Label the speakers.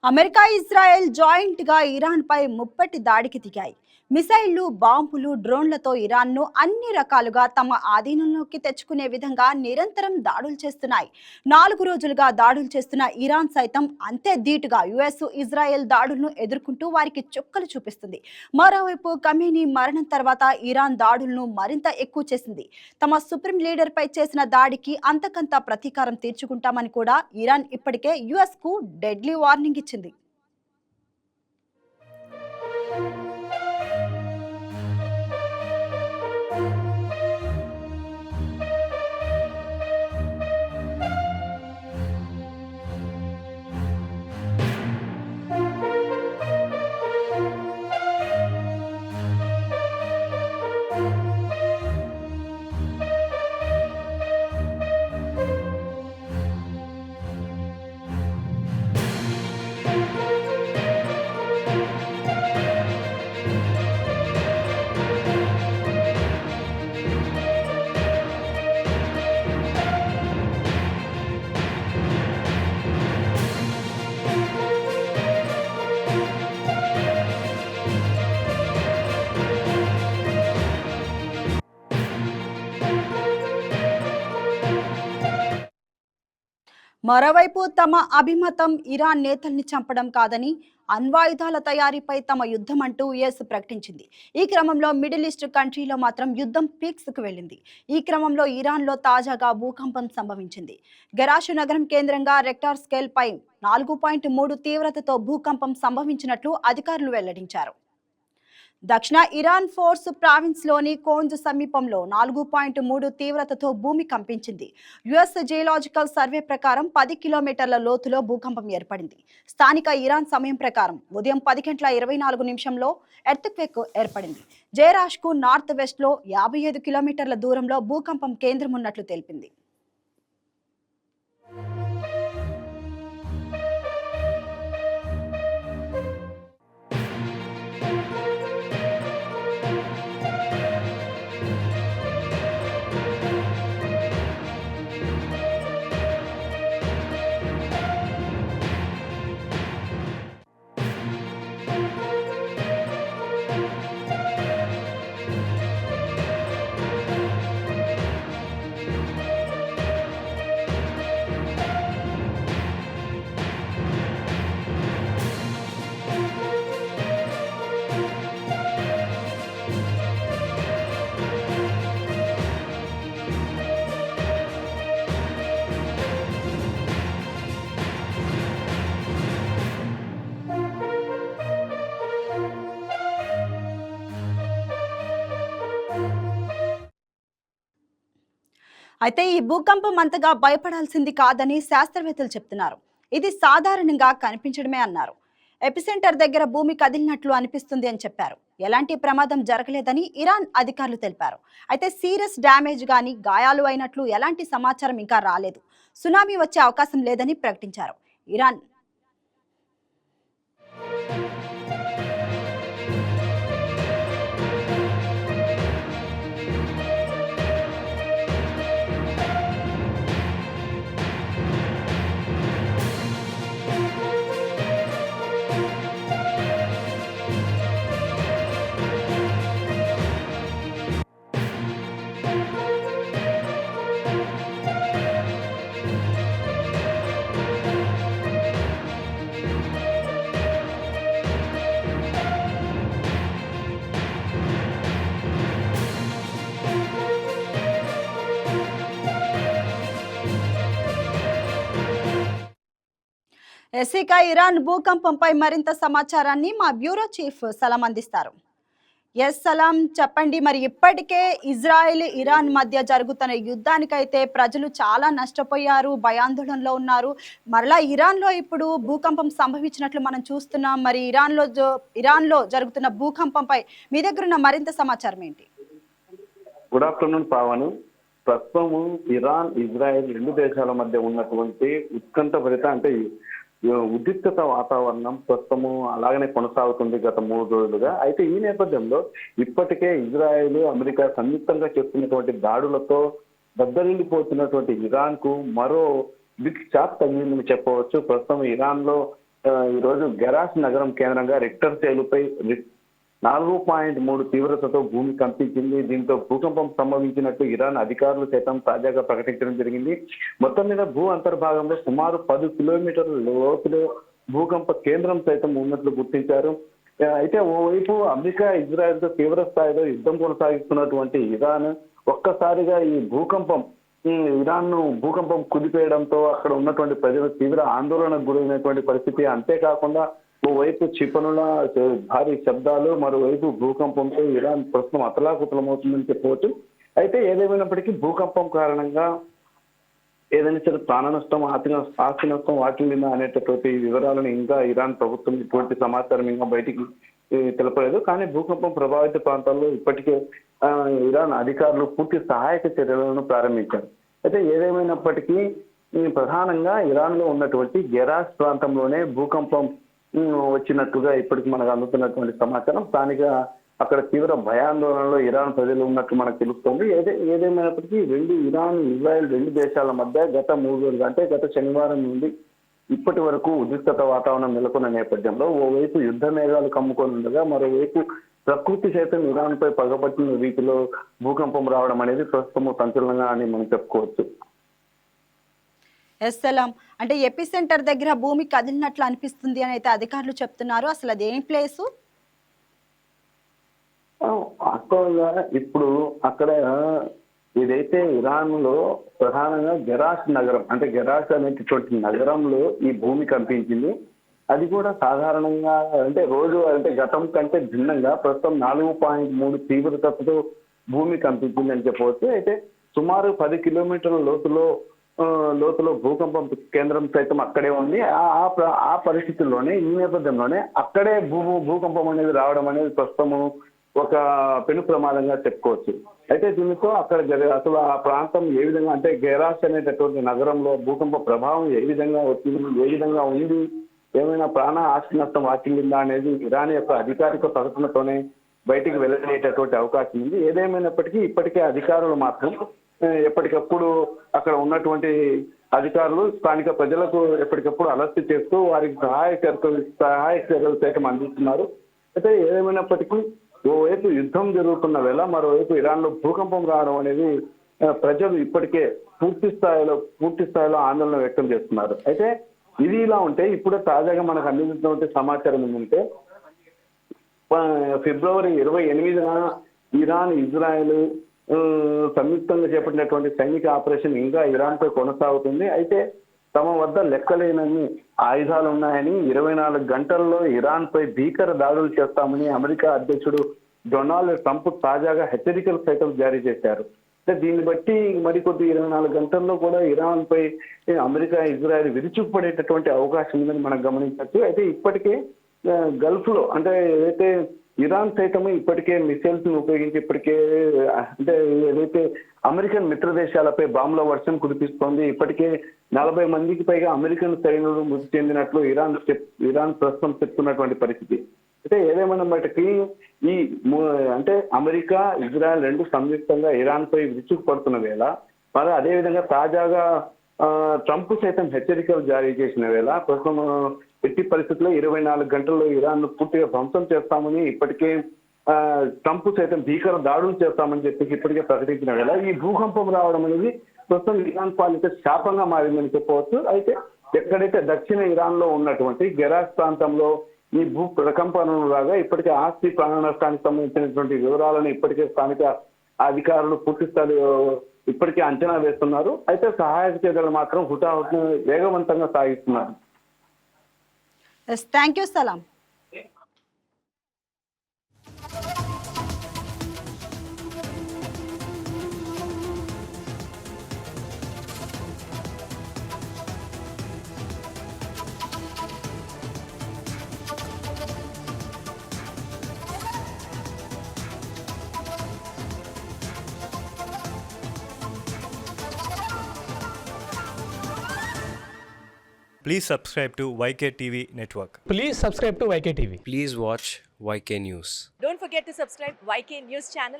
Speaker 1: America, Israel జాయింట్‌గా ఇరాన్‌పై ముప్పటి దాడికి దిగాయి. మిసైళ్లు, బాంబులు, డ్రోన్లతో ఇరాన్‌ను అన్ని రకాలుగా తమ ఆధీనంలోకి తెచ్చుకునే విధంగా నిరంతరం దాడులు చేస్తున్నాయి. 4 రోజులుగా దాడులు చేస్తున్న ఇరాన్ సైతం అంతే ధీటుగా యుఎస్, ఇజ్రాయెల్ దాడులను ఎదుర్కొంటూ వారికి చుక్కలు చూపిస్తుంది. మరోవైపు ఖమేనీ మరణం తర్వాత ఇరాన్ దాడులను మరింత ఎక్కువ చేసింది. తమ సుప్రీం లీడర్‌పై చేసిన దాడికి అంతకంత ప్రతీకారం తీర్చుకుంటామని కూడా ఇరాన్ ఇప్పటికే యుఎస్‌కు డెడ్లీ వార్నింగ్ ఇచ్చింది. మరోవైపు తమ అభిమతం ఇరాన్ నేతల్ని చంపడం కాదని, అణ్వాయుధాల తయారీపై తమ యుద్ధం అంటూ యుఎస్ ప్రకటించింది. ఈ క్రమంలో మిడిల్ ఈస్ట్ కంట్రీలో మాత్రం యుద్ధం పీక్స్కు వెళ్ళింది. ఈ క్రమంలో ఇరాన్లో తాజాగా భూకంపం సంభవించింది. గరాషు నగరం కేంద్రంగా రెక్టార్ స్కేల్ పై 4.3 తీవ్రతతో భూకంపం సంభవించినట్లు అధికారులు వెల్లడించారు. దక్షిణ ఇరాన్ ఫోర్స్ ప్రావిన్స్లోని కోంజ్ సమీపంలో 4.3 తీవ్రతతో భూమి కంపించింది. యుఎస్ జియోలాజికల్ సర్వే ప్రకారం 10 కిలోమీటర్ల లోతులో భూకంపం ఏర్పడింది. స్థానిక ఇరాన్ సమయం ప్రకారం ఉదయం 10 గంటల 24 నిమిషంలో ఎర్త్క్వేక్ ఏర్పడింది. జేరాష్కు నార్త్ వెస్ట్లో 55 కిలోమీటర్ల దూరంలో భూకంపం కేంద్రం ఉన్నట్లు తెలిపింది. అయితే ఈ భూకంపం అంతగా భయపడాల్సింది కాదని శాస్త్రవేత్తలు చెప్తున్నారు. ఇది సాధారణంగా కనిపించడమే అన్నారు. ఎపిసెంటర్ దగ్గర భూమి కదిలినట్లు అనిపిస్తుంది అని చెప్పారు. ఎలాంటి ప్రమాదం జరగలేదని ఇరాన్ అధికారులు తెలిపారు. అయితే సీరియస్ డ్యామేజ్ గాని, గాయాలు అయినట్లు ఎలాంటి సమాచారం ఇంకా రాలేదు. సునామీ వచ్చే అవకాశం లేదని ప్రకటించారు. ఇరాన్ ఎసికా ఇరాన్ భూకంపంపై మరింత సమాచారాన్ని మా బ్యూరో చీఫ్ సలాం అందిస్తారు. ఎస్ సలాం, చెప్పండి. మరి ఇప్పటికే ఇజ్రాయెల్, ఇరాన్ మధ్య జరుగుతున్న యుద్ధానికైతే ప్రజలు చాలా నష్టపోయారు, భయాందోళనలో ఉన్నారు. మరలా ఇరాన్లో ఇప్పుడు భూకంపం సంభవించినట్లు మనం చూస్తున్నాం. మరి ఇరాన్లో జరుగుతున్న భూకంపంపై మీ దగ్గర ఉన్న మరింత సమాచారం ఏంటి?
Speaker 2: Good afternoon Pavani. ప్రస్తుతం ఇరాన్, ఇజ్రాయెల్ రెండు దేశాల మధ్య ఉన్నటువంటి ఉత్కంఠభరిత ఉద్రిక్తత వాతావరణం ప్రస్తుతము అలాగనే కొనసాగుతుంది గత 3 రోజులుగా. అయితే ఈ నేపథ్యంలో ఇప్పటికే ఇజ్రాయెల్, అమెరికా సంయుక్తంగా చేస్తున్నటువంటి దాడులతో దద్దరిల్లిపోతున్నటువంటి ఇరాన్ కు మరో బిగ్ షాక్ తగిలిందని చెప్పవచ్చు. ప్రస్తుతం ఇరాన్ లో ఈరోజు గెరాస్ నగరం కేంద్రంగా రిక్టర్ స్కేలుపై 4.3 తీవ్రతతో భూమి కంపించింది. దీంతో భూకంపం సంభవించినట్టు ఇరాన్ అధికారులు సైతం తాజాగా ప్రకటించడం జరిగింది. మొత్తం మీద భూ అంతర్భాగంలో సుమారు 10 కిలోమీటర్ల లోతులో భూకంప కేంద్రం సైతం ఉన్నట్లు గుర్తించారు. అయితే ఓవైపు అమెరికా ఇజ్రాయెల్ తో తీవ్ర స్థాయిలో యుద్ధం కొనసాగిస్తున్నటువంటి ఇరాన్ ఒక్కసారిగా ఈ భూకంపం ఇరాన్ ను భూకంపం కుదిపేయడంతో అక్కడ ఉన్నటువంటి ప్రజలు తీవ్ర ఆందోళనకు గురైనటువంటి పరిస్థితి. అంతేకాకుండా ఓవైపు క్షిపణుల భారీ శబ్దాలు, మరోవైపు భూకంపంతో ఇరాన్ ప్రస్తుతం అతలాకుతలమవుతుందని చెప్పవచ్చు. అయితే ఏదేమైనప్పటికీ భూకంపం కారణంగా ఏదైనా సరే ప్రాణ నష్టం, ఆస్తి నష్టం వాటిల్లిందా అనేటటువంటి వివరాలను ఇంకా ఇరాన్ ప్రభుత్వం ఇటువంటి సమాచారం ఇంకా బయటికి తెలపలేదు. కానీ భూకంపం ప్రభావిత ప్రాంతాల్లో ఇప్పటికే ఇరాన్ అధికారులు పూర్తి సహాయక చర్యలను ప్రారంభించారు. అయితే ఏదేమైనప్పటికీ ప్రధానంగా ఇరాన్ లో ఉన్నటువంటి గెరాస్ ప్రాంతంలోనే భూకంపం వచ్చినట్టుగా ఇప్పటికి మనకు అందుతున్నటువంటి సమాచారం. స్థానిక అక్కడ తీవ్ర భయాందోళనలో ఇరాన్ ప్రజలు ఉన్నట్టు మనకు తెలుస్తోంది. ఏదేమైనప్పటికీ ఇరాన్, ఇజ్రాయెల్ రెండు దేశాల మధ్య గత 3 రోజులు అంటే గత శనివారం నుండి ఇప్పటి వరకు ఉద్రిక్తత వాతావరణం నెలకొన్న నేపథ్యంలో ఓవైపు యుద్ధ మేఘాలు కమ్ముకొని ఉండగా మరోవైపు ప్రకృతి సైతం ఇరాన్ పై పగపట్టిన రీతిలో భూకంపం రావడం అనేది ప్రస్తుతం సంచలనంగా అని మనం చెప్పుకోవచ్చు.
Speaker 1: ఎస్ సలాం, అంటే ఎపి సెంటర్ దగ్గర భూమి కదిలినట్లు అనిపిస్తుంది అని అయితే అధికారులు చెప్తున్నారు. అసలు అది ఏం ప్లేసు?
Speaker 2: వాస్తవంగా ఇప్పుడు అక్కడ ఏదైతే ఇరాన్ లో ప్రధానంగా గెరాస్ నగరం అంటే గెరాస్ అనేటటువంటి నగరంలో ఈ భూమి కంపించింది. అది కూడా సాధారణంగా అంటే రోజు అంటే గతం కంటే భిన్నంగా ప్రస్తుతం 4.3 తీవ్రతతో భూమి కంపించింది అని చెప్పవచ్చు. అయితే సుమారు 10 కిలోమీటర్ల లోతులో భూకంపం కేంద్రం సైతం అక్కడే ఉంది. ఆ పరిస్థితుల్లోనే ఈ నేపథ్యంలోనే అక్కడే భూకంపం అనేది రావడం అనేది ప్రస్తుతము ఒక పెను ప్రమాదంగా చెప్పుకోవచ్చు. అయితే దీనితో అక్కడ అసలు ఆ ప్రాంతం ఏ విధంగా అంటే గెరాస్ అనేటటువంటి నగరంలో భూకంప ప్రభావం ఏ విధంగా వచ్చింది, ఏ విధంగా ఉంది, ఏమైనా ప్రాణ ఆస్తి నష్టం వాటిల్లిందా అనేది ఇరాన్ యొక్క అధికారిక ప్రకటనతోనే బయటికి వెళ్లేటటువంటి అవకాశం ఉంది. ఏదేమైనప్పటికీ ఇప్పటికే అధికారులు మాత్రం ఎప్పటికప్పుడు అక్కడ ఉన్నటువంటి అధికారులు స్థానిక ప్రజలకు ఎప్పటికప్పుడు అలర్ట్ చేస్తూ వారికి సహాయక చర్యలు సైతం అందిస్తున్నారు. అయితే ఏదేమైనప్పటికీ ఓవైపు యుద్ధం జరుగుతున్న వేళ మరోవైపు ఇరాన్ లో భూకంపం రావడం అనేది ప్రజలు ఇప్పటికే పూర్తి స్థాయిలో ఆందోళన వ్యక్తం చేస్తున్నారు. అయితే ఇది ఇలా ఉంటే ఇప్పుడు తాజాగా మనకు అందించినటువంటి సమాచారం ఏంటంటే ఫిబ్రవరి 28న ఇరాన్, ఇజ్రాయెల్ సంయుక్తంగా చేపట్టినటువంటి సైనిక ఆపరేషన్ ఇంకా ఇరాన్ పై కొనసాగుతుంది. అయితే తమ వద్ద లెక్కలేనన్ని ఆయుధాలు ఉన్నాయని 24 గంటల్లో ఇరాన్ పై భీకర దాడులు చేస్తామని అమెరికా అధ్యక్షుడు డొనాల్డ్ ట్రంప్ తాజాగా హెచ్చరికలు సైతం జారీ చేశారు. దీన్ని బట్టి మరికొద్ది 24 గంటల్లో కూడా ఇరాన్ పై అమెరికా, ఇజ్రాయెల్ విరుచుకుపడేటటువంటి అవకాశం ఉందని మనం గమనించవచ్చు. అయితే ఇప్పటికే గల్ఫ్ లో అంటే ఏదైతే ఇరాన్ సైతము ఇప్పటికే మిసైల్స్ ను ఉపయోగించి ఇప్పటికే అంటే ఏదైతే అమెరికన్ మిత్ర దేశాలపై బాంబుల వర్షం కురిపిస్తోంది. ఇప్పటికే 40 మందికి పైగా అమెరికన్ సైనికులు మృతి చెందినట్లు ఇరాన్ ప్రస్తుతం చెప్తున్నటువంటి పరిస్థితి. అయితే ఏదేమైనప్పటికీ అంటే అమెరికా, ఇజ్రాయెల్ రెండు సంయుక్తంగా ఇరాన్ పై విరుచుకుపడుతున్న వేళ మరి అదేవిధంగా తాజాగా ట్రంప్ సైతం హెచ్చరికలు జారీ చేసిన వేళ ప్రస్తుతం ఎట్టి పరిస్థితుల్లో 24 గంటల్లో ఇరాన్ ను పూర్తిగా ధ్వంసం చేస్తామని ఇప్పటికే ట్రంప్ సైతం భీకర దాడులు చేస్తామని చెప్పి ఇప్పటికే ప్రకటించిన వేళ ఈ భూకంపం రావడం అనేది ప్రస్తుతం ఇరాన్ పాలిత శాపంగా మారిందని చెప్పవచ్చు. అయితే ఎక్కడైతే దక్షిణ ఇరాన్ లో ఉన్నటువంటి గెరాస్ ప్రాంతంలో ఈ భూ ప్రకంపనలు రాగా ఇప్పటికే ఆస్తి ప్రాణ నష్టానికి సంబంధించినటువంటి వివరాలను ఇప్పటికే స్థానిక అధికారులు పూర్తి స్థాయిలో ఇప్పటికే అంచనా వేస్తున్నారు. అయితే సహాయక చర్యలు మాత్రం హుటాహుటిన వేగవంతంగా సాగిస్తున్నారు.
Speaker 1: థ్యాంక్ యూ సలాం.
Speaker 3: Please subscribe to YK TV Network.
Speaker 4: Please subscribe to YK TV.
Speaker 5: Please watch YK News.
Speaker 6: Don't forget to subscribe YK News channel